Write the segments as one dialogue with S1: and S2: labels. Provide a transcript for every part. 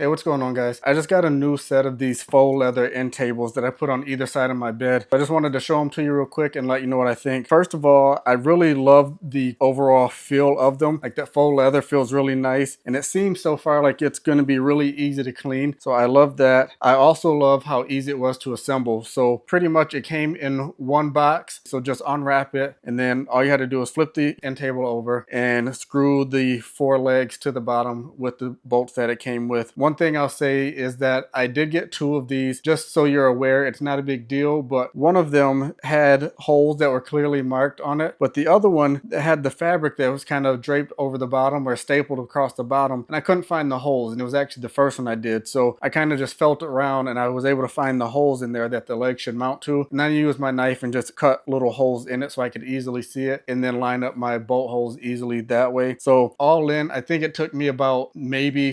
S1: Hey, what's going on, guys? I just got a new set of these faux leather end tables that I put on either side of my bed. I just wanted to show them to you real quick and let you know what I think. First of all, I really love the overall feel of them. Like, that faux leather feels really nice, and it seems so far like it's going to be really easy to clean. So I love that. I also love how easy it was to assemble. So pretty much it came in one box. So just unwrap it, and then all you had to do is flip the end table over and screw the four legs to the bottom with the bolts that it came with. One thing I'll say is that I did get two of these, just so you're aware. It's not a big deal, but one of them had holes that were clearly marked on it, but the other one had the fabric that was kind of draped over the bottom or stapled across the bottom, and I couldn't find the holes, and it was actually the first one I did. So I kind of just felt around and I was able to find the holes in there that the leg should mount to, and then I used my knife and just cut little holes in it so I could easily see it, and then line up my bolt holes easily that way. So all in, I think it took me about maybe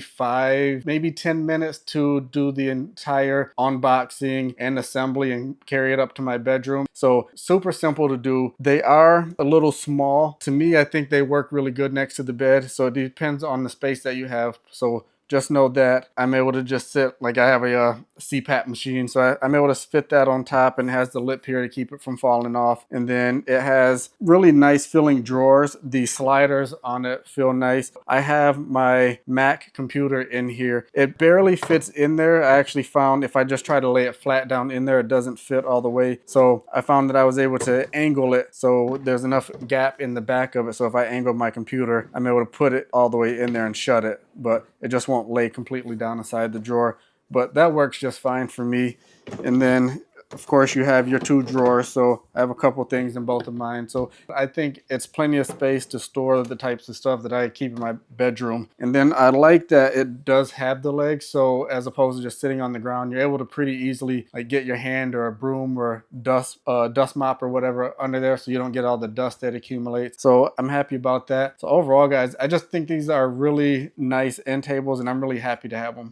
S1: 10 minutes to do the entire unboxing and assembly and carry it up to my bedroom. So super simple to do. They are a little small. To me, I think they work really good next to the bed. So it depends on the space that you have. So just know that I'm able to just sit, like I have a CPAP machine, so I'm able to fit that on top, and it has the lip here to keep it from falling off. And then it has really nice filling drawers. The sliders on it feel nice. I have my Mac computer in here. It barely fits in there. I actually found if I just try to lay it flat down in there, it doesn't fit all the way. So I found that I was able to angle it so there's enough gap in the back of it. So if I angle my computer, I'm able to put it all the way in there and shut it, but it just won't lay completely down inside the drawer. But that works just fine for me. And then of course you have your two drawers, so I have a couple things in both of mine. So I think it's plenty of space to store the types of stuff that I keep in my bedroom. And then I like that it does have the legs, so as opposed to just sitting on the ground, you're able to pretty easily like get your hand or a broom or dust mop or whatever under there, so you don't get all the dust that accumulates. So I'm happy about that. So overall, guys, I just think these are really nice end tables, and I'm really happy to have them.